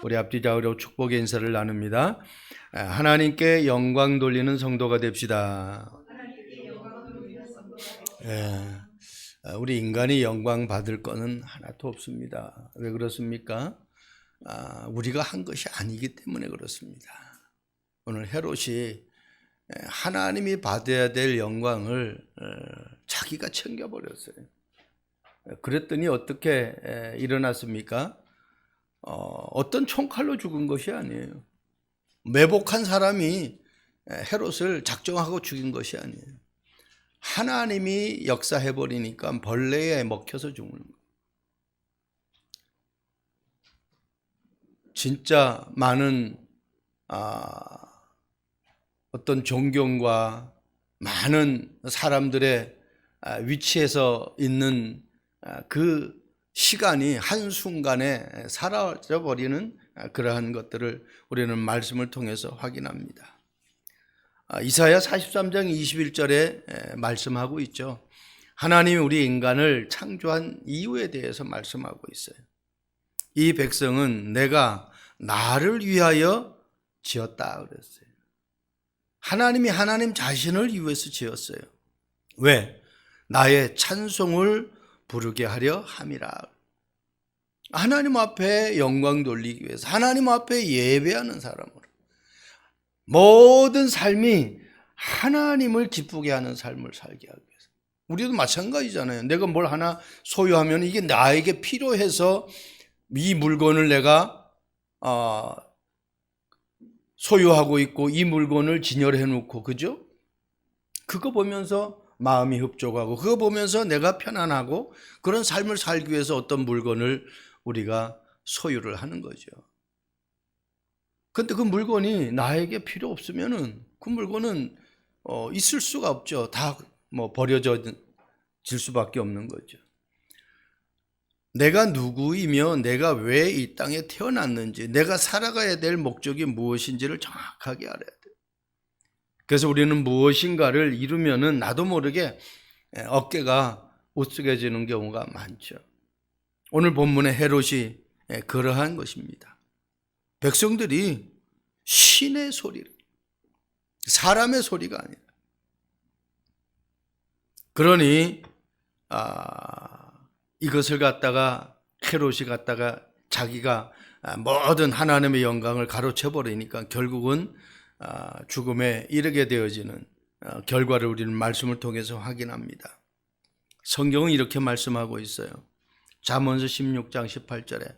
우리 앞뒤 좌우로 축복의 인사를 나눕니다. 하나님께 영광 돌리는 성도가 됩시다. 우리 인간이 영광 받을 거는 하나도 없습니다. 왜 그렇습니까? 우리가 한 것이 아니기 때문에 그렇습니다. 오늘 헤롯이 하나님이 받아야 될 영광을 자기가 챙겨버렸어요. 그랬더니 어떻게 일어났습니까? 어떤 총칼로 죽은 것이 아니에요. 매복한 사람이 헤롯을 작정하고 죽인 것이 아니에요. 하나님이 역사해버리니까 벌레에 먹혀서 죽는 거예요. 진짜 많은 어떤 존경과 많은 사람들의 위치에서 있는 그 시간이 한순간에 사라져버리는 그러한 것들을 우리는 말씀을 통해서 확인합니다. 이사야 43장 21절에 말씀하고 있죠. 하나님이 우리 인간을 창조한 이유에 대해서 말씀하고 있어요. 이 백성은 내가 나를 위하여 지었다 그랬어요. 하나님이 하나님 자신을 위해서 지었어요. 왜? 나의 찬송을 부르게 하려 함이라. 하나님 앞에 영광 돌리기 위해서, 하나님 앞에 예배하는 사람으로, 모든 삶이 하나님을 기쁘게 하는 삶을 살게 하기 위해서. 우리도 마찬가지잖아요. 내가 뭘 하나 소유하면 이게 나에게 필요해서 이 물건을 내가 소유하고 있고 이 물건을 진열해 놓고, 그죠? 그거 보면서 마음이 흡족하고 그거 보면서 내가 편안하고 그런 삶을 살기 위해서 어떤 물건을 우리가 소유를 하는 거죠. 그런데 그 물건이 나에게 필요 없으면은 그 물건은 있을 수가 없죠. 다 버려질 수밖에 없는 거죠. 내가 누구이며 내가 왜 이 땅에 태어났는지, 내가 살아가야 될 목적이 무엇인지를 정확하게 알아야 돼요. 그래서 우리는 무엇인가를 이루면은 나도 모르게 어깨가 우쓱해지는 경우가 많죠. 오늘 본문의 헤롯이 그러한 것입니다. 백성들이 신의 소리를, 사람의 소리가 아니라, 그러니 이것을 갖다가 헤롯이 갖다가 자기가 모든 하나님의 영광을 가로채 버리니까 결국은 죽음에 이르게 되어지는 결과를 우리는 말씀을 통해서 확인합니다. 성경은 이렇게 말씀하고 있어요. 잠언서 16장 18절에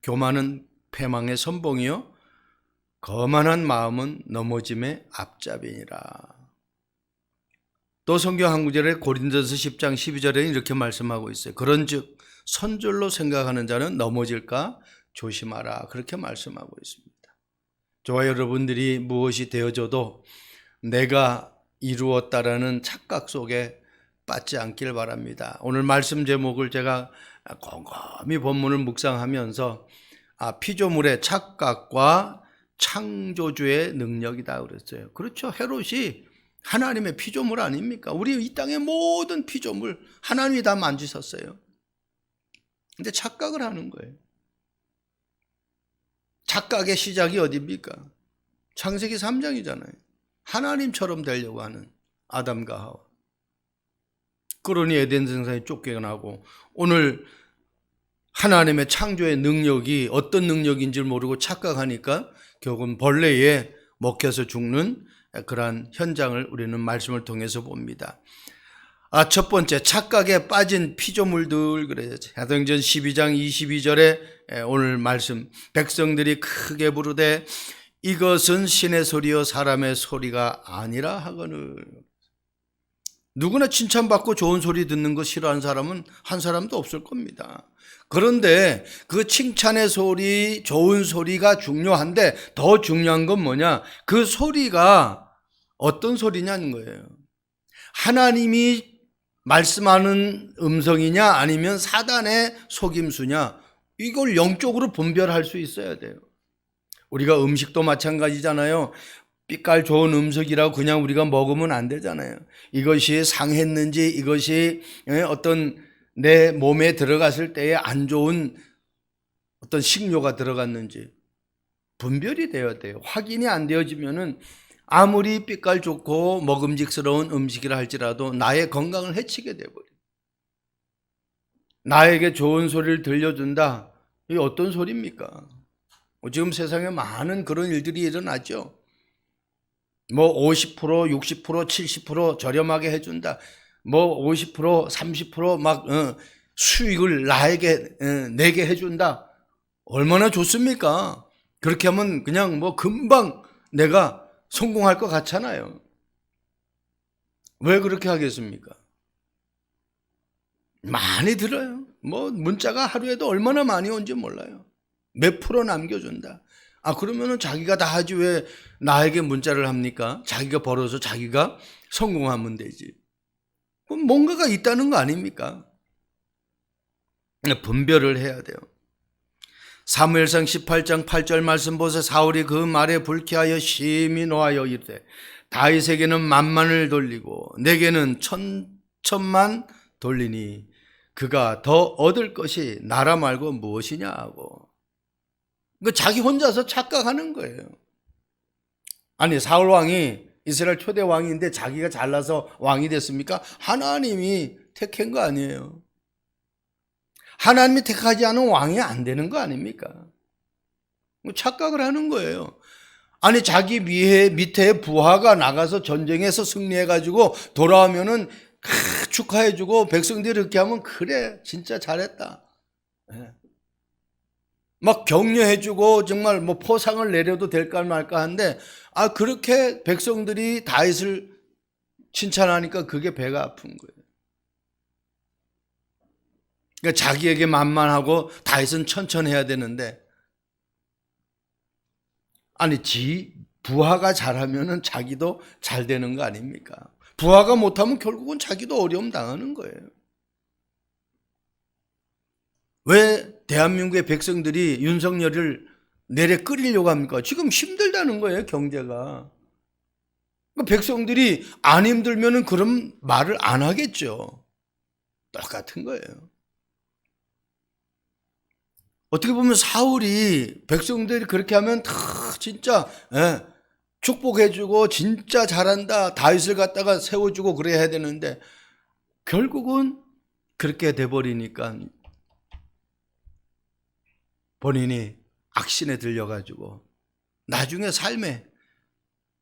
교만은 패망의 선봉이요 거만한 마음은 넘어짐의 앞잡이니라. 또 성경 한 구절에 고린도서 10장 12절에 이렇게 말씀하고 있어요. 그런즉 선줄로 생각하는 자는 넘어질까 조심하라. 그렇게 말씀하고 있습니다. 저와 여러분들이 무엇이 되어져도 내가 이루었다라는 착각 속에 빠지지 않길 바랍니다. 오늘 말씀 제목을 제가 곰곰이 본문을 묵상하면서 피조물의 착각과 창조주의 능력이다 그랬어요. 그렇죠. 헤롯이 하나님의 피조물 아닙니까? 우리 이 땅의 모든 피조물 하나님이 다 만지셨어요. 근데 착각을 하는 거예요. 착각의 시작이 어디입니까? 창세기 3장이잖아요. 하나님처럼 되려고 하는 아담과 하와. 그러니 에덴 동산에 쫓겨나고 오늘 하나님의 창조의 능력이 어떤 능력인지 모르고 착각하니까 결국은 벌레에 먹혀서 죽는 그러한 현장을 우리는 말씀을 통해서 봅니다. 첫 번째, 착각에 빠진 피조물들 그래요. 사도행전 12장 22절에 오늘 말씀, 백성들이 크게 부르되 이것은 신의 소리요 사람의 소리가 아니라 하거늘. 누구나 칭찬받고 좋은 소리 듣는 거 싫어하는 사람은 한 사람도 없을 겁니다. 그런데 그 칭찬의 소리, 좋은 소리가 중요한데 더 중요한 건 뭐냐? 그 소리가 어떤 소리냐는 거예요. 하나님이 말씀하는 음성이냐 아니면 사단의 속임수냐, 이걸 영적으로 분별할 수 있어야 돼요. 우리가 음식도 마찬가지잖아요. 빛깔 좋은 음식이라고 그냥 우리가 먹으면 안 되잖아요. 이것이 상했는지, 이것이 어떤 내 몸에 들어갔을 때에 안 좋은 어떤 식료가 들어갔는지, 분별이 되어야 돼요. 확인이 안 되어지면은 아무리 빛깔 좋고 먹음직스러운 음식이라 할지라도 나의 건강을 해치게 돼버려요. 나에게 좋은 소리를 들려준다. 이게 어떤 소리입니까? 지금 세상에 많은 그런 일들이 일어나죠. 뭐 50%, 60%, 70% 저렴하게 해준다. 뭐 50%, 30% 수익을 나에게 내게 해준다. 얼마나 좋습니까? 그렇게 하면 그냥 뭐 금방 내가 성공할 것 같잖아요. 왜 그렇게 하겠습니까? 많이 들어요. 뭐 문자가 하루에도 얼마나 많이 온지 몰라요. 몇 프로 남겨준다. 그러면은 자기가 다 하지 왜 나에게 문자를 합니까? 자기가 벌어서 자기가 성공하면 되지. 그럼 뭔가가 있다는 거 아닙니까? 분별을 해야 돼요. 사무엘상 18장 8절 말씀 보세요. 사울이 그 말에 불쾌하여 심히 노하여 이르되 다윗에게는 만만을 돌리고 내게는 천천만 돌리니 그가 더 얻을 것이 나라 말고 무엇이냐 하고. 자기 혼자서 착각하는 거예요. 아니 사울 왕이 이스라엘 초대 왕인데 자기가 잘나서 왕이 됐습니까? 하나님이 택한 거 아니에요. 하나님이 택하지 않은 왕이 안 되는 거 아닙니까? 착각을 하는 거예요. 아니 자기 밑에 부하가 나가서 전쟁에서 승리해가지고 돌아오면은 축하해주고 백성들이 이렇게 하면 그래 진짜 잘했다. 막 격려해주고 정말 뭐 포상을 내려도 될까 말까 하는데 그렇게 백성들이 다윗을 칭찬하니까 그게 배가 아픈 거예요. 그러니까 자기에게 만만하고 다윗은 천천해야 되는데 부하가 잘하면은 자기도 잘 되는 거 아닙니까? 부하가 못하면 결국은 자기도 어려움 당하는 거예요. 왜 대한민국의 백성들이 윤석열을 내래 끌이려고 합니까? 지금 힘들다는 거예요, 경제가. 백성들이 안 힘들면은 그런 말을 안 하겠죠. 똑같은 거예요. 어떻게 보면 사울이 백성들이 그렇게 하면 다 진짜 축복해주고 진짜 잘한다 다윗을 갖다가 세워주고 그래야 되는데 결국은 그렇게 돼버리니까 본인이 악신에 들려가지고 나중에 삶의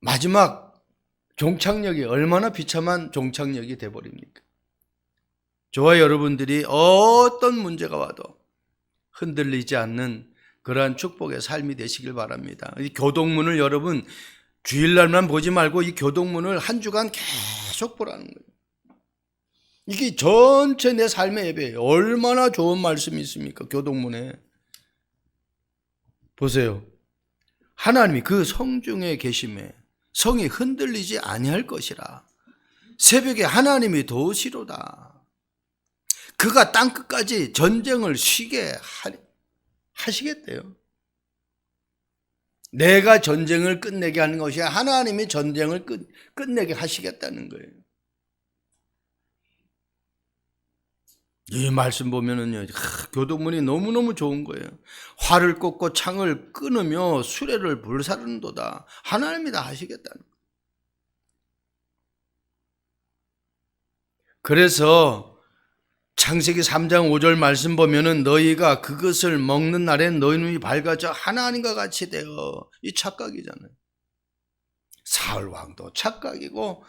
마지막 종착역이 얼마나 비참한 종착역이 돼버립니까? 저와 여러분들이 어떤 문제가 와도 흔들리지 않는 그러한 축복의 삶이 되시길 바랍니다. 이 교동문을 여러분 주일날만 보지 말고 이 교동문을 한 주간 계속 보라는 거예요. 이게 전체 내 삶의 예배예요. 얼마나 좋은 말씀이 있습니까? 교동문에. 보세요. 하나님이 그 성중에 계심에 성이 흔들리지 아니할 것이라. 새벽에 하나님이 도우시로다. 그가 땅끝까지 전쟁을 쉬게 하시겠대요. 내가 전쟁을 끝내게 하는 것이 하나님이 전쟁을 끝내게 하시겠다는 거예요. 이 말씀 보면은요, 교동문이 너무너무 좋은 거예요. 활을 꽂고 창을 끊으며 수레를 불사르는도다. 하나님이 다 하시겠다는 거예요. 그래서 창세기 3장 5절 말씀 보면은 너희가 그것을 먹는 날엔 너희 눈이 밝아져 하나님과 같이 되어. 이 착각이잖아요. 사울 왕도 착각이고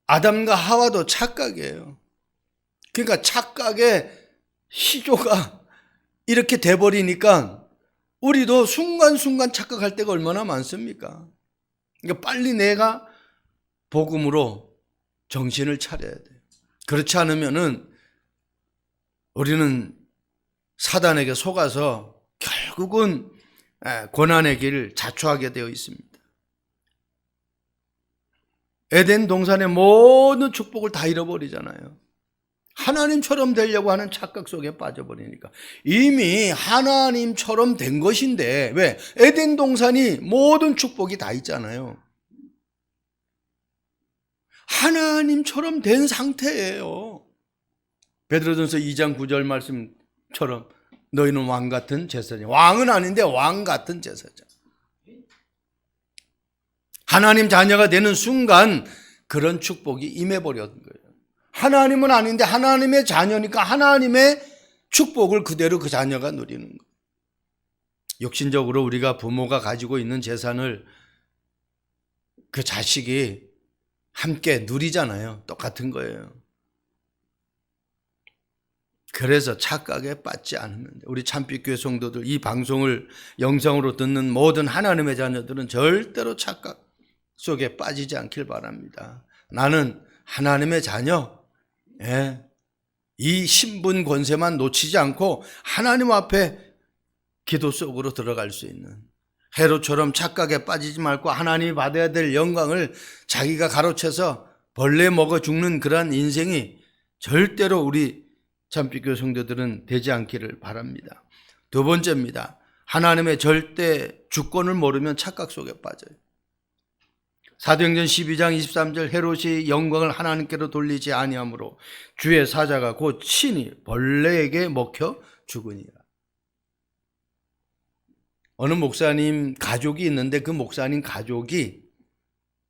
아담과 하와도 착각이에요. 그러니까 착각의 시조가 이렇게 돼버리니까 우리도 순간순간 착각할 때가 얼마나 많습니까? 그러니까 빨리 내가 복음으로 정신을 차려야 돼요. 그렇지 않으면은 우리는 사단에게 속아서 결국은 고난의 길을 자초하게 되어 있습니다. 에덴 동산의 모든 축복을 다 잃어버리잖아요. 하나님처럼 되려고 하는 착각 속에 빠져버리니까. 이미 하나님처럼 된 것인데 왜? 에덴 동산이 모든 축복이 다 있잖아요. 하나님처럼 된 상태예요. 베드로전서 2장 9절 말씀처럼 너희는 왕 같은 제사장. 왕은 아닌데 왕 같은 제사장. 하나님 자녀가 되는 순간 그런 축복이 임해버렸던 거예요. 하나님은 아닌데 하나님의 자녀니까 하나님의 축복을 그대로 그 자녀가 누리는 거예요. 육신적으로 우리가 부모가 가지고 있는 재산을 그 자식이 함께 누리잖아요. 똑같은 거예요. 그래서 착각에 빠지지 않으면 돼요. 우리 참빛교회 성도들, 이 방송을 영상으로 듣는 모든 하나님의 자녀들은 절대로 착각 속에 빠지지 않길 바랍니다. 나는 하나님의 자녀, 이 신분 권세만 놓치지 않고 하나님 앞에 기도 속으로 들어갈 수 있는, 헤롯처럼 착각에 빠지지 말고 하나님이 받아야 될 영광을 자기가 가로채서 벌레 먹어 죽는 그러한 인생이 절대로 우리 참빛교회 성도들은 되지 않기를 바랍니다. 두 번째입니다. 하나님의 절대 주권을 모르면 착각 속에 빠져요. 사도행전 12장 23절, 헤롯이 영광을 하나님께로 돌리지 아니하므로 주의 사자가 곧 친히 벌레에게 먹혀 죽으니라. 어느 목사님 가족이 있는데 그 목사님 가족이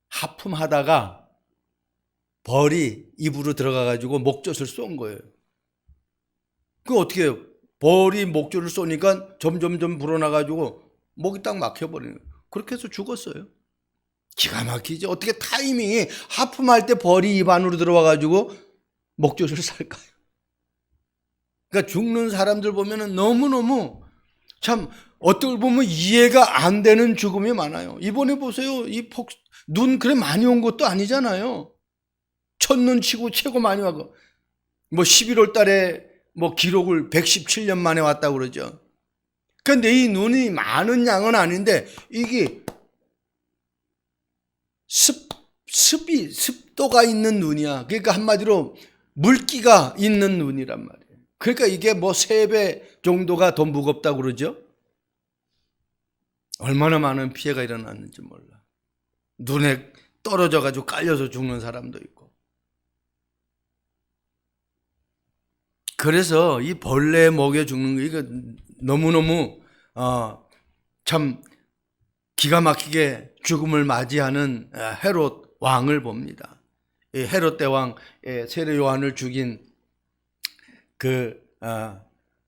하품하다가 벌이 입으로 들어가가지고 목젖을 쏜 거예요. 그 어떻게 해요? 벌이 목젖을 쏘니까 점점점 불어나가지고 목이 딱 막혀버리는 거예요. 그렇게 해서 죽었어요. 기가 막히지. 어떻게 타이밍이 하품할 때 벌이 입 안으로 들어와가지고 목젖을 쌀까요? 그러니까 죽는 사람들 보면은 너무너무 참 어떻게 보면 이해가 안 되는 죽음이 많아요. 이번에 보세요. 눈 그래 많이 온 것도 아니잖아요. 첫눈 치고 최고 많이 와고 11월 달에 기록을 117년 만에 왔다고 그러죠. 그런데 이 눈이 많은 양은 아닌데 이게 습도가 있는 눈이야. 그러니까 한마디로 물기가 있는 눈이란 말이에요. 그러니까 이게 3배 정도가 더 무겁다고 그러죠. 얼마나 많은 피해가 일어났는지 몰라. 눈에 떨어져가지고 깔려서 죽는 사람도 있고. 그래서 이 벌레에 먹여 죽는 거, 이거 너무너무 참 기가 막히게 죽음을 맞이하는 헤롯 왕을 봅니다. 헤롯 대왕 세례 요한을 죽인 그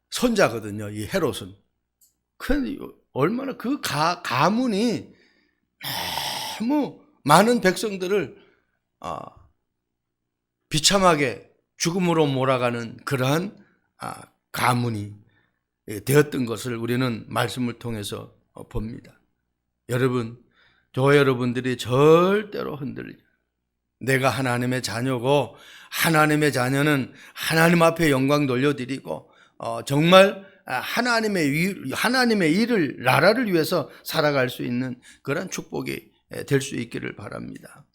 손자거든요. 이 헤롯은. 그런데 얼마나 그 가문이 너무 많은 백성들을 비참하게 죽음으로 몰아가는 그러한 가문이 되었던 것을 우리는 말씀을 통해서 봅니다. 여러분, 저와 여러분들이 절대로 흔들리지, 내가 하나님의 자녀고 하나님의 자녀는 하나님 앞에 영광 돌려드리고 정말 하나님의 일을, 나라를 위해서 살아갈 수 있는 그런 축복이 될 수 있기를 바랍니다.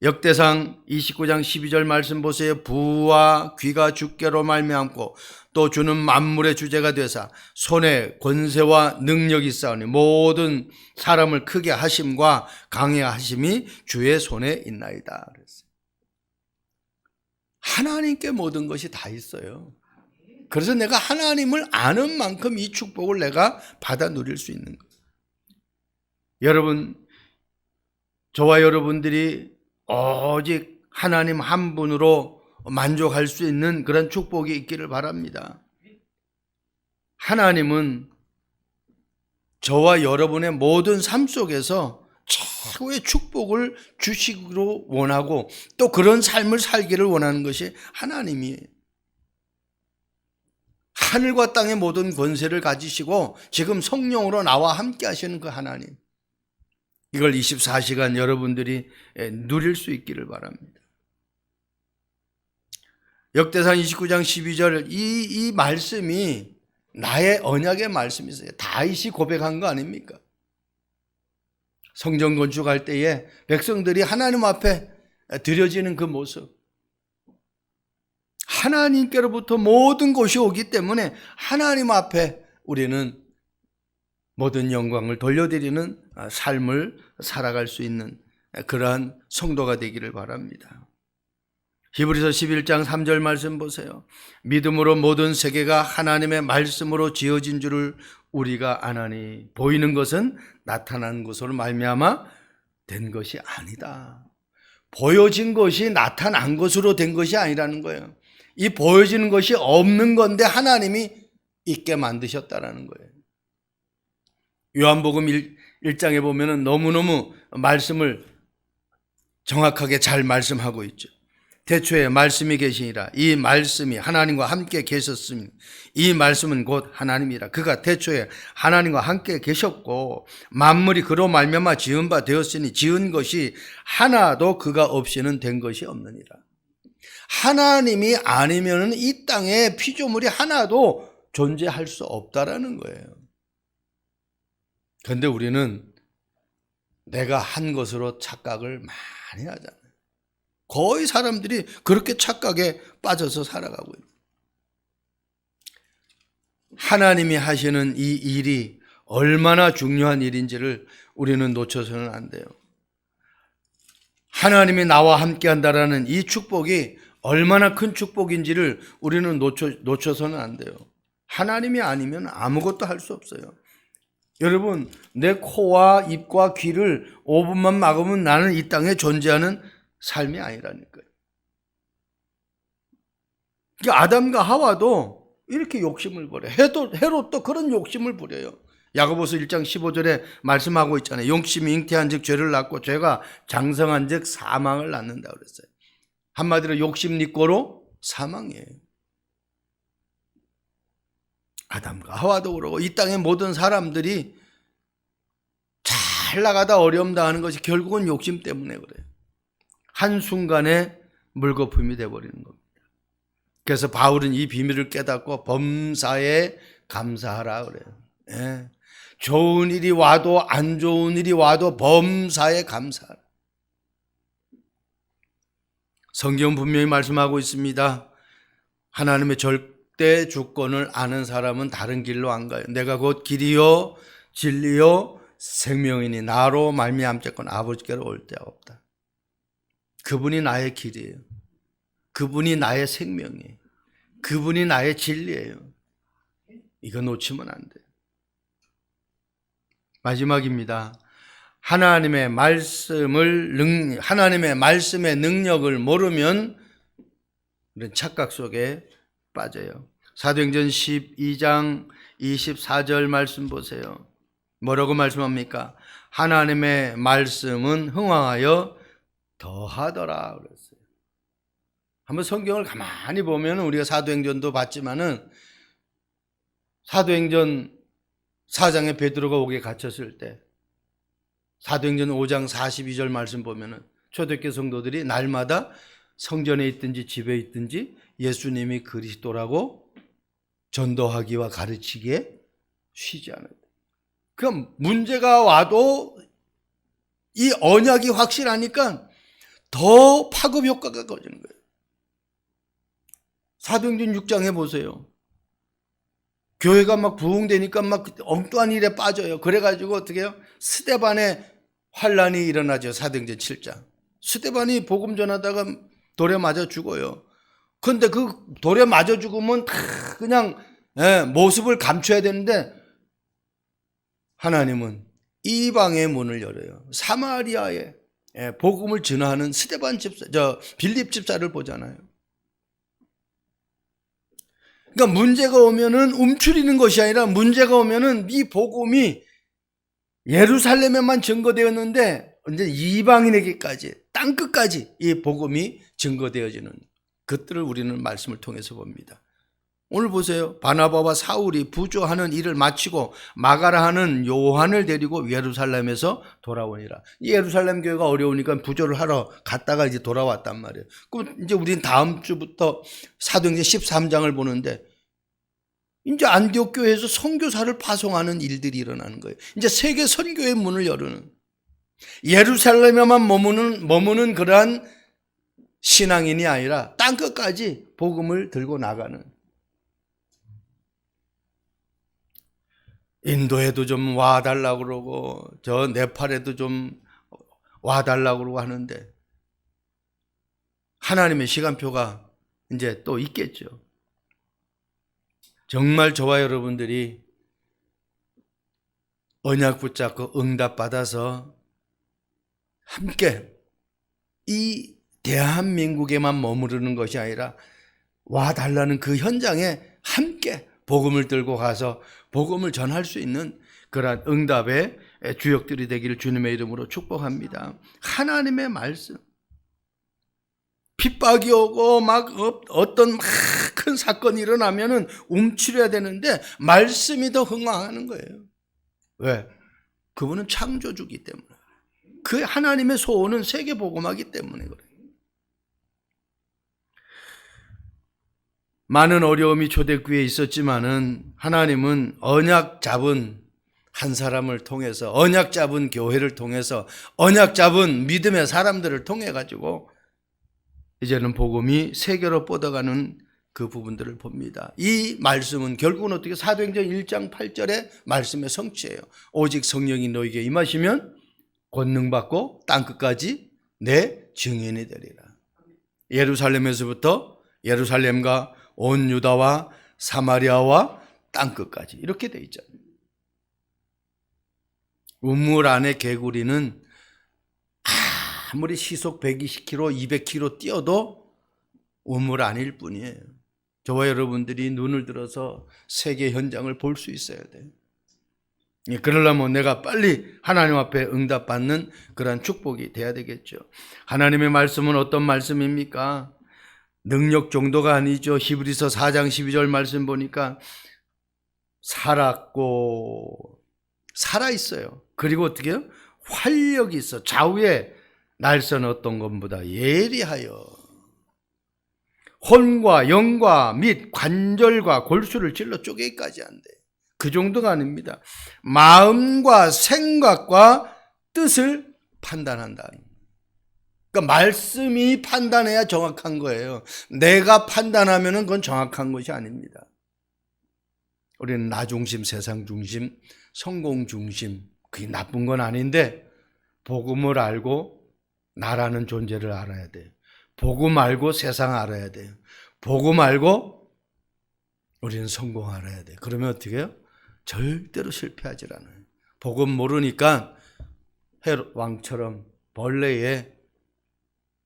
역대상 29장 12절 말씀 보세요. 부와 귀가 주께로 말미암고 또 주는 만물의 주제가 되사 손에 권세와 능력이 있사오니 모든 사람을 크게 하심과 강해하심이 주의 손에 있나이다. 그랬어요. 하나님께 모든 것이 다 있어요. 그래서 내가 하나님을 아는 만큼 이 축복을 내가 받아 누릴 수 있는 거예요. 여러분, 저와 여러분들이 오직 하나님 한 분으로 만족할 수 있는 그런 축복이 있기를 바랍니다. 하나님은 저와 여러분의 모든 삶 속에서 최고의 축복을 주시기로 원하고 또 그런 삶을 살기를 원하는 것이 하나님이에요. 하늘과 땅의 모든 권세를 가지시고 지금 성령으로 나와 함께 하시는 그 하나님, 이걸 24시간 여러분들이 누릴 수 있기를 바랍니다. 역대상 29장 12절 이 말씀이 나의 언약의 말씀이세요. 다윗이 고백한 거 아닙니까? 성전 건축할 때에 백성들이 하나님 앞에 드려지는 그 모습, 하나님께로부터 모든 것이 오기 때문에 하나님 앞에 우리는 모든 영광을 돌려드리는 삶을 살아갈 수 있는 그러한 성도가 되기를 바랍니다. 히브리서 11장 3절 말씀 보세요. 믿음으로 모든 세계가 하나님의 말씀으로 지어진 줄을 우리가 아나니 보이는 것은 나타난 것으로 말미암아 된 것이 아니다. 보여진 것이 나타난 것으로 된 것이 아니라는 거예요. 이 보여지는 것이 없는 건데 하나님이 있게 만드셨다라는 거예요. 요한복음 1장에 보면은 너무너무 말씀을 정확하게 잘 말씀하고 있죠. 태초에 말씀이 계시니라. 이 말씀이 하나님과 함께 계셨으니 이 말씀은 곧 하나님이라. 그가 태초에 하나님과 함께 계셨고 만물이 그로 말미암아 지은 바 되었으니 지은 것이 하나도 그가 없이는 된 것이 없느니라. 하나님이 아니면 이 땅에 피조물이 하나도 존재할 수 없다라는 거예요. 그런데 우리는 내가 한 것으로 착각을 많이 하잖아요. 거의 사람들이 그렇게 착각에 빠져서 살아가고 있어요. 하나님이 하시는 이 일이 얼마나 중요한 일인지를 우리는 놓쳐서는 안 돼요. 하나님이 나와 함께 한다라는 이 축복이 얼마나 큰 축복인지를 우리는 놓쳐서는 안 돼요. 하나님이 아니면 아무것도 할 수 없어요. 여러분, 내 코와 입과 귀를 5분만 막으면 나는 이 땅에 존재하는 삶이 아니라니까요. 그러니까 아담과 하와도 이렇게 욕심을 부려. 헤롯도 그런 욕심을 부려요. 야고보서 1장 15절에 말씀하고 있잖아요. 욕심이 잉태한 즉 죄를 낳고 죄가 장성한 즉 사망을 낳는다 그랬어요. 한마디로 욕심 니꼬로 사망이에요. 아담과 하와도 그러고 이 땅의 모든 사람들이 잘 나가다 어려움 당하는 것이 결국은 욕심 때문에 그래요. 한순간에 물거품이 되어버리는 겁니다. 그래서 바울은 이 비밀을 깨닫고 범사에 감사하라 그래요. 예. 좋은 일이 와도 안 좋은 일이 와도 범사에 감사하라. 성경 분명히 말씀하고 있습니다. 하나님의 절대 주권을 아는 사람은 다른 길로 안 가요. 내가 곧 길이요 진리요 생명이니 나로 말미암자건 아버지께로 올 데가 없다. 그분이 나의 길이에요. 그분이 나의 생명이에요. 그분이 나의 진리예요. 이거 놓치면 안 돼요. 마지막입니다. 하나님의 말씀의 능력을 모르면 이런 착각 속에 빠져요. 사도행전 12장 24절 말씀 보세요. 뭐라고 말씀합니까? 하나님의 말씀은 흥왕하여 더하더라 그랬어요. 한번 성경을 가만히 보면 우리가 사도행전도 봤지만은 사도행전 4장에 베드로가 옥에 갇혔을 때 사도행전 5장 42절 말씀 보면은 초대교회 성도들이 날마다 성전에 있든지 집에 있든지 예수님이 그리스도라고 전도하기와 가르치기에 쉬지 않아요. 그럼 문제가 와도 이 언약이 확실하니까 더 파급 효과가 거지는 거예요. 사도행전 6장에 보세요. 교회가 막 부흥되니까 막 엉뚱한 일에 빠져요. 그래가지고 어떻게 해요? 스데반의 환란이 일어나죠. 사도행전 7장. 스데반이 복음 전하다가 돌에 맞아 죽어요. 그런데 그 돌에 맞아 죽으면 다 그냥 모습을 감춰야 되는데 하나님은 이방의 문을 열어요. 사마리아에 복음을 전하는 스데반 집사, 빌립 집사를 보잖아요. 그러니까 문제가 오면은 움츠리는 것이 아니라 문제가 오면은 이 복음이 예루살렘에만 증거되었는데 이제 이방인에게까지 땅 끝까지 이 복음이 증거되어지는 것들을 우리는 말씀을 통해서 봅니다. 오늘 보세요. 바나바와 사울이 부조하는 일을 마치고 마가라 하는 요한을 데리고 예루살렘에서 돌아오니라. 예루살렘 교회가 어려우니까 부조를 하러 갔다가 이제 돌아왔단 말이에요. 그럼 이제 우리는 다음 주부터 사도행전 13장을 보는데 이제 안디옥 교회에서 선교사를 파송하는 일들이 일어나는 거예요. 이제 세계 선교의 문을 여는 예루살렘에만 머무는 그러한 신앙인이 아니라 땅 끝까지 복음을 들고 나가는. 인도에도 좀 와달라고 그러고 저 네팔에도 좀 와달라고 그러고 하는데 하나님의 시간표가 이제 또 있겠죠. 정말 저와 여러분들이 언약 붙잡고 응답받아서 함께 이 대한민국에만 머무르는 것이 아니라 와달라는 그 현장에 함께 복음을 들고 가서 복음을 전할 수 있는 그러한 응답의 주역들이 되기를 주님의 이름으로 축복합니다. 하나님의 말씀, 핍박이 오고 막 어떤 막 큰 사건이 일어나면은 움츠려야 되는데 말씀이 더 흥황하는 거예요. 왜? 그분은 창조주기 때문에. 그 하나님의 소원은 세계 복음하기 때문에 그래요. 많은 어려움이 초대교회에 있었지만은 하나님은 언약 잡은 한 사람을 통해서, 언약 잡은 교회를 통해서, 언약 잡은 믿음의 사람들을 통해 가지고 이제는 복음이 세계로 뻗어가는 그 부분들을 봅니다. 이 말씀은 결국은 어떻게 사도행전 1장 8절의 말씀의 성취예요. 오직 성령이 너에게 임하시면 권능 받고 땅끝까지 내 증인이 되리라. 예루살렘에서부터 예루살렘과 온 유다와 사마리아와 땅끝까지 이렇게 돼 있잖아요. 우물 안에 개구리는 아무리 시속 120km, 200km 뛰어도 우물 안일 뿐이에요. 저와 여러분들이 눈을 들어서 세계 현장을 볼 수 있어야 돼요. 그러려면 내가 빨리 하나님 앞에 응답받는 그런 축복이 돼야 되겠죠. 하나님의 말씀은 어떤 말씀입니까? 능력 정도가 아니죠. 히브리서 4장 12절 말씀 보니까 살았고 살아있어요. 그리고 어떻게 해요? 활력이 있어. 좌우에 날선 어떤 것보다 예리하여 혼과 영과 및 관절과 골수를 찔러 쪼개기까지 한대. 그 정도가 아닙니다. 마음과 생각과 뜻을 판단한다. 그러니까 말씀이 판단해야 정확한 거예요. 내가 판단하면 그건 정확한 것이 아닙니다. 우리는 나 중심, 세상 중심, 성공 중심, 그게 나쁜 건 아닌데 복음을 알고 나라는 존재를 알아야 돼요. 복음 알고 세상 알아야 돼요. 복음 알고 우리는 성공 알아야 돼요. 그러면 어떻게 해요? 절대로 실패하지 않아요. 복음 모르니까 헤롯 왕처럼 벌레에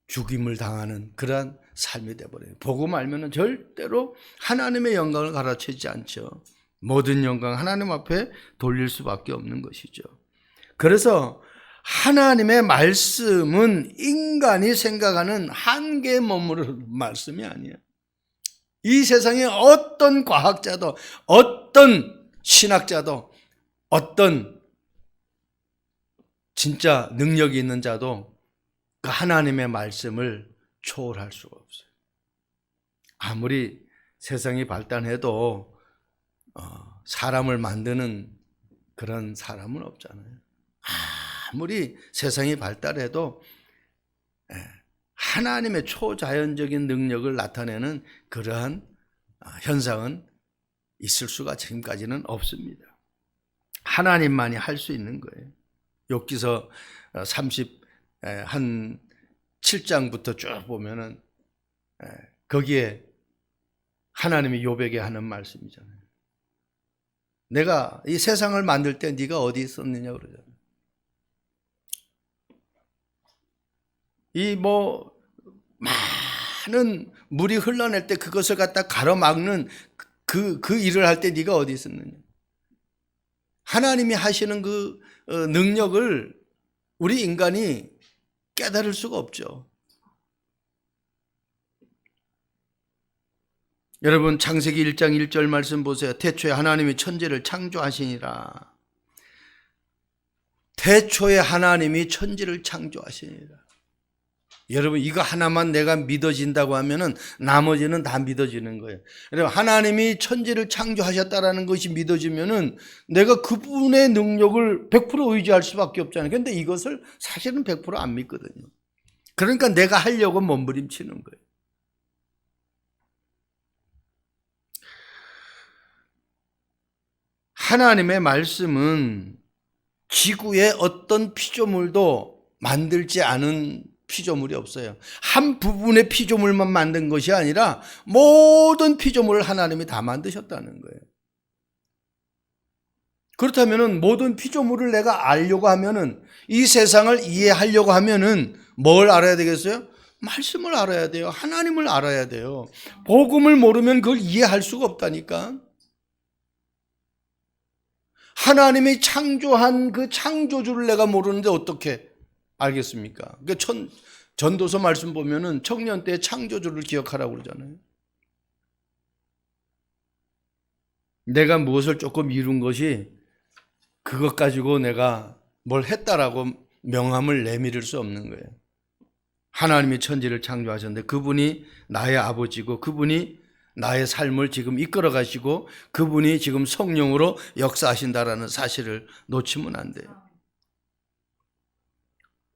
죽임을 당하는 그러한 삶이 되어버려요. 복음 알면 절대로 하나님의 영광을 가르치지 않죠. 모든 영광 하나님 앞에 돌릴 수밖에 없는 것이죠. 그래서 하나님의 말씀은 인간이 생각하는 한계에 머무르는 말씀이 아니에요. 이 세상에 어떤 과학자도, 어떤 신학자도, 어떤 진짜 능력이 있는 자도 그 하나님의 말씀을 초월할 수가 없어요. 아무리 세상이 발달해도 사람을 만드는 그런 사람은 없잖아요. 아무리 세상이 발달해도 하나님의 초자연적인 능력을 나타내는 그러한 현상은 있을 수가 지금까지는 없습니다. 하나님만이 할 수 있는 거예요. 욥기서 37장부터 쭉 보면은 거기에 하나님이 욥에게 하는 말씀이잖아요. 내가 이 세상을 만들 때 네가 어디 있었느냐 그러잖아요. 이 많은 물이 흘러낼 때 그것을 갖다 가로막는 그 일을 할 때 네가 어디 있었느냐. 하나님이 하시는 그 능력을 우리 인간이 깨달을 수가 없죠. 여러분 창세기 1장 1절 말씀 보세요. 태초에 하나님이 천지를 창조하시니라. 태초에 하나님이 천지를 창조하시니라. 여러분 이거 하나만 내가 믿어진다고 하면은 나머지는 다 믿어지는 거예요. 여러분 하나님이 천지를 창조하셨다라는 것이 믿어지면은 내가 그분의 능력을 100% 의지할 수밖에 없잖아요. 그런데 이것을 사실은 100%안 믿거든요. 그러니까 내가 하려고 몸부림치는 거예요. 하나님의 말씀은 지구의 어떤 피조물도 만들지 않은 피조물이 없어요. 한 부분의 피조물만 만든 것이 아니라 모든 피조물을 하나님이 다 만드셨다는 거예요. 그렇다면은 모든 피조물을 내가 알려고 하면은, 이 세상을 이해하려고 하면은 뭘 알아야 되겠어요? 말씀을 알아야 돼요. 하나님을 알아야 돼요. 복음을 모르면 그걸 이해할 수가 없다니까. 하나님이 창조한 그 창조주를 내가 모르는데 어떻게 알겠습니까? 그러니까 전도서 말씀 보면은 청년 때 창조주를 기억하라고 그러잖아요. 내가 무엇을 조금 이룬 것이 그것 가지고 내가 뭘 했다라고 명함을 내밀을 수 없는 거예요. 하나님이 천지를 창조하셨는데 그분이 나의 아버지고 그분이 나의 삶을 지금 이끌어 가시고 그분이 지금 성령으로 역사하신다라는 사실을 놓치면 안 돼요.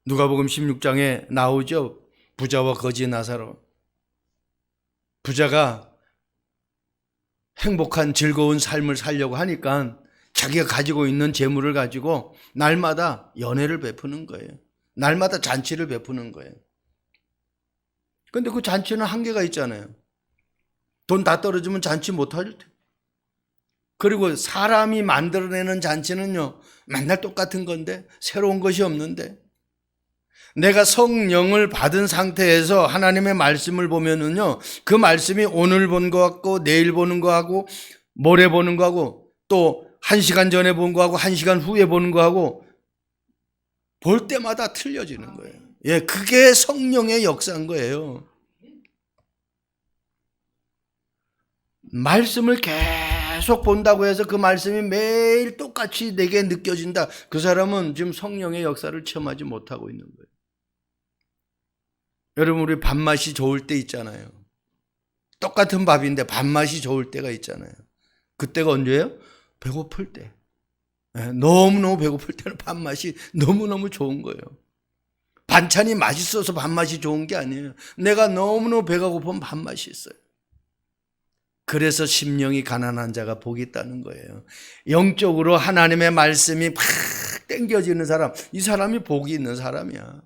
누가복음 16장에 나오죠. 부자와 거지 나사로. 부자가 행복한 즐거운 삶을 살려고 하니까 자기가 가지고 있는 재물을 가지고 날마다 연회를 베푸는 거예요. 날마다 잔치를 베푸는 거예요. 근데 그 잔치는 한계가 있잖아요. 돈 다 떨어지면 잔치 못할 때. 그리고 사람이 만들어내는 잔치는요, 맨날 똑같은 건데 새로운 것이 없는데, 내가 성령을 받은 상태에서 하나님의 말씀을 보면은요, 그 말씀이 오늘 본 거 같고 내일 보는 거 하고 모레 보는 거 하고 또 1시간 전에 본 거 하고 1시간 후에 보는 거 하고 볼 때마다 틀려지는 거예요. 예, 그게 성령의 역사인 거예요. 말씀을 계속 본다고 해서 그 말씀이 매일 똑같이 내게 느껴진다. 그 사람은 지금 성령의 역사를 체험하지 못하고 있는 거예요. 여러분, 우리 밥맛이 좋을 때 있잖아요. 똑같은 밥인데 밥맛이 좋을 때가 있잖아요. 그때가 언제예요? 배고플 때. 너무너무 배고플 때는 밥맛이 너무너무 좋은 거예요. 반찬이 맛있어서 밥맛이 좋은 게 아니에요. 내가 너무너무 배가 고프면 밥맛이 있어요. 그래서 심령이 가난한 자가 복이 있다는 거예요. 영적으로 하나님의 말씀이 팍 땡겨지는 사람, 이 사람이 복이 있는 사람이야.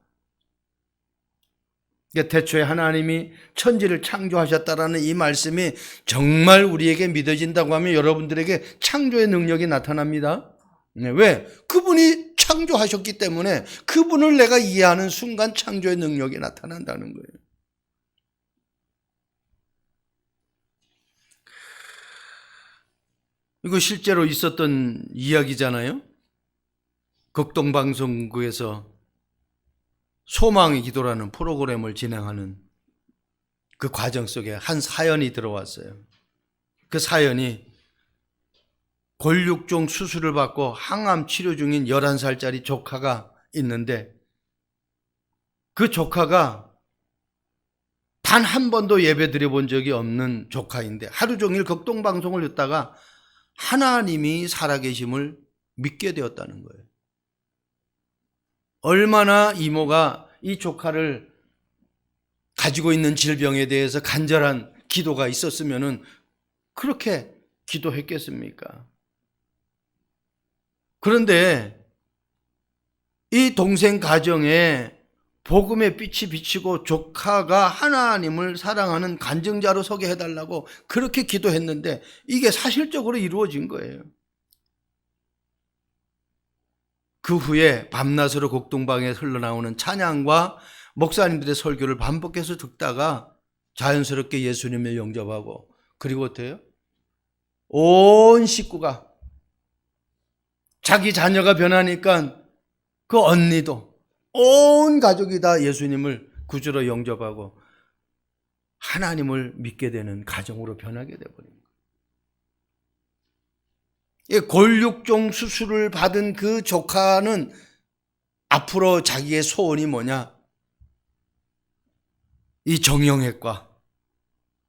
대초에 하나님이 천지를 창조하셨다라는 이 말씀이 정말 우리에게 믿어진다고 하면 여러분들에게 창조의 능력이 나타납니다. 왜? 그분이 창조하셨기 때문에 그분을 내가 이해하는 순간 창조의 능력이 나타난다는 거예요. 이거 실제로 있었던 이야기잖아요. 극동방송국에서 소망의 기도라는 프로그램을 진행하는 그 과정 속에 한 사연이 들어왔어요. 그 사연이 골육종 수술을 받고 항암 치료 중인 11살짜리 조카가 있는데, 그 조카가 단 한 번도 예배 드려본 적이 없는 조카인데 하루 종일 극동방송을 듣다가 하나님이 살아계심을 믿게 되었다는 거예요. 얼마나 이모가 이 조카를 가지고 있는 질병에 대해서 간절한 기도가 있었으면 그렇게 기도했겠습니까? 그런데 이 동생 가정에 복음의 빛이 비치고 조카가 하나님을 사랑하는 간증자로 서게 해달라고 그렇게 기도했는데 이게 사실적으로 이루어진 거예요. 그 후에 밤낮으로 곡동방에 흘러나오는 찬양과 목사님들의 설교를 반복해서 듣다가 자연스럽게 예수님을 영접하고, 그리고 어때요? 온 식구가, 자기 자녀가 변하니까 그 언니도 온 가족이 다 예수님을 구주로 영접하고 하나님을 믿게 되는 가정으로 변하게 되어버립니다. 골육종 수술을 받은 그 조카는 앞으로 자기의 소원이 뭐냐? 이 정형외과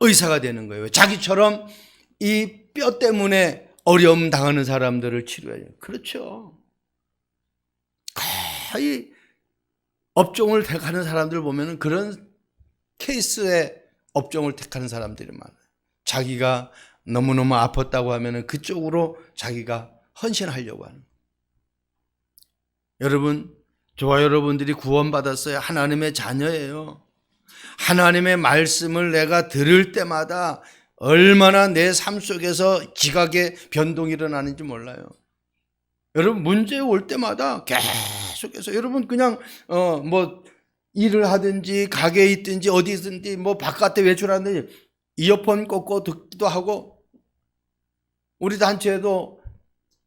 의사가 되는 거예요. 자기처럼 이 뼈 때문에 어려움 당하는 사람들을 치료해요. 그렇죠. 거의 업종을 택하는 사람들 보면 그런 케이스의 업종을 택하는 사람들이 많아요. 자기가 너무너무 아팠다고 하면 그쪽으로 자기가 헌신하려고 하는 거예요. 여러분, 저와 여러분들이 구원받았어요. 하나님의 자녀예요. 하나님의 말씀을 내가 들을 때마다 얼마나 내 삶 속에서 지각의 변동이 일어나는지 몰라요. 여러분 문제 올 때마다 계속해서 여러분 그냥 뭐 일을 하든지 가게에 있든지 어디 있든지 뭐 바깥에 외출하든지 이어폰 꽂고 듣기도 하고, 우리 단체에도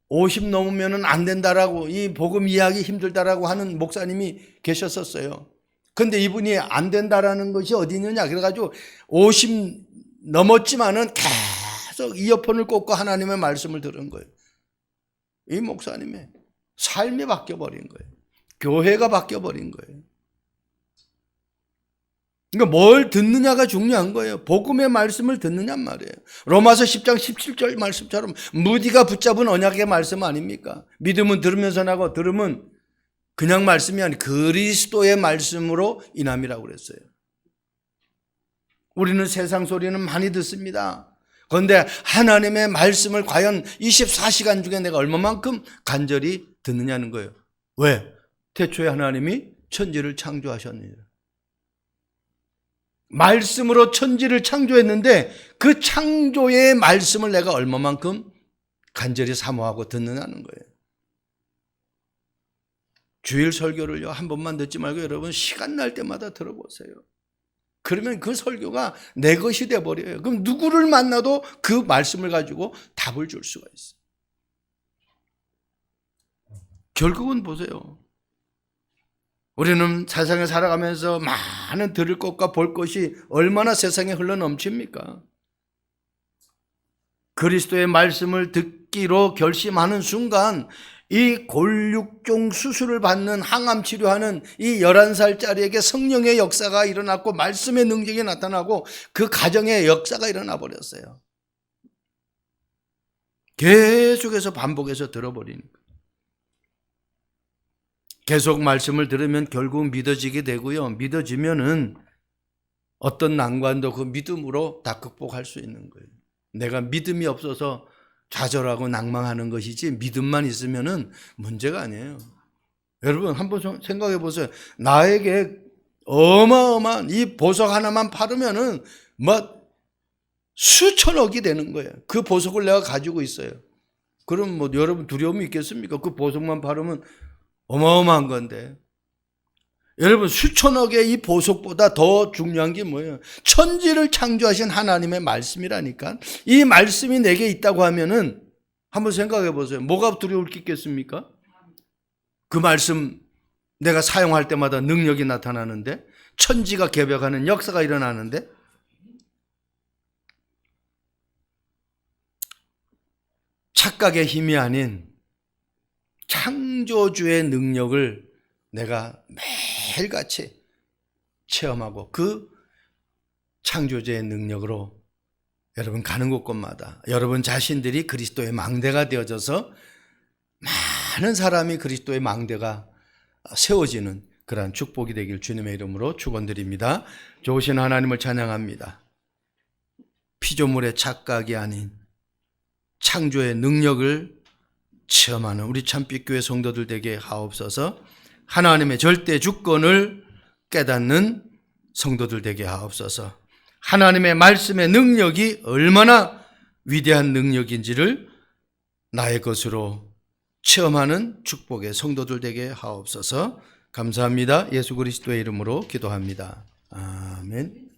50 넘으면 안 된다라고, 이 복음 이해하기 힘들다라고 하는 목사님이 계셨었어요. 근데 이분이 안 된다라는 것이 어디 있느냐 그래가지고 50 넘었지만은 계속 이어폰을 꽂고 하나님의 말씀을 들은 거예요. 이 목사님의 삶이 바뀌어버린 거예요. 교회가 바뀌어버린 거예요. 그러니까 뭘 듣느냐가 중요한 거예요. 복음의 말씀을 듣느냔 말이에요. 로마서 10장 17절 말씀처럼 무디가 붙잡은 언약의 말씀 아닙니까? 믿음은 들으면서 나고 들음은 그냥 말씀이 아니라 그리스도의 말씀으로 인함이라고 그랬어요. 우리는 세상 소리는 많이 듣습니다. 그런데 하나님의 말씀을 과연 24시간 중에 내가 얼마만큼 간절히 듣느냐는 거예요. 왜? 태초에 하나님이 천지를 창조하셨느니라. 말씀으로 천지를 창조했는데 그 창조의 말씀을 내가 얼마만큼 간절히 사모하고 듣느냐는 거예요. 주일 설교를요, 한 번만 듣지 말고 여러분 시간 날 때마다 들어보세요. 그러면 그 설교가 내 것이 돼버려요. 그럼 누구를 만나도 그 말씀을 가지고 답을 줄 수가 있어요. 결국은 보세요. 우리는 세상에 살아가면서 많은 들을 것과 볼 것이 얼마나 세상에 흘러넘칩니까? 그리스도의 말씀을 듣기로 결심하는 순간 이 골육종 수술을 받는 항암 치료하는 이 11살짜리에게 성령의 역사가 일어났고 말씀의 능력이 나타나고 그 가정의 역사가 일어나 버렸어요. 계속해서 반복해서 들어버리니까. 계속 말씀을 들으면 결국 믿어지게 되고요. 믿어지면은 어떤 난관도 그 믿음으로 다 극복할 수 있는 거예요. 내가 믿음이 없어서 좌절하고 낭망하는 것이지 믿음만 있으면은 문제가 아니에요. 여러분 한번 생각해 보세요. 나에게 어마어마한 이 보석 하나만 팔으면은 뭐 수천억이 되는 거예요. 그 보석을 내가 가지고 있어요. 그럼 뭐 여러분 두려움이 있겠습니까? 그 보석만 팔으면 어마어마한 건데. 여러분 수천억의 이 보석보다 더 중요한 게 뭐예요? 천지를 창조하신 하나님의 말씀이라니까. 이 말씀이 내게 있다고 하면은 한번 생각해 보세요. 뭐가 두려울 게 있겠습니까? 그 말씀 내가 사용할 때마다 능력이 나타나는데, 천지가 개벽하는 역사가 일어나는데, 착각의 힘이 아닌 창조주의 능력을 내가 매일같이 체험하고 그 창조주의 능력으로 여러분 가는 곳곳마다 여러분 자신들이 그리스도의 망대가 되어져서 많은 사람이 그리스도의 망대가 세워지는 그러한 축복이 되길 주님의 이름으로 축원드립니다. 좋으신 하나님을 찬양합니다. 피조물의 착각이 아닌 창조의 능력을 체험하는 우리 참빛교회 성도들 되게 하옵소서. 하나님의 절대 주권을 깨닫는 성도들 되게 하옵소서. 하나님의 말씀의 능력이 얼마나 위대한 능력인지를 나의 것으로 체험하는 축복의 성도들 되게 하옵소서. 감사합니다. 예수 그리스도의 이름으로 기도합니다. 아멘.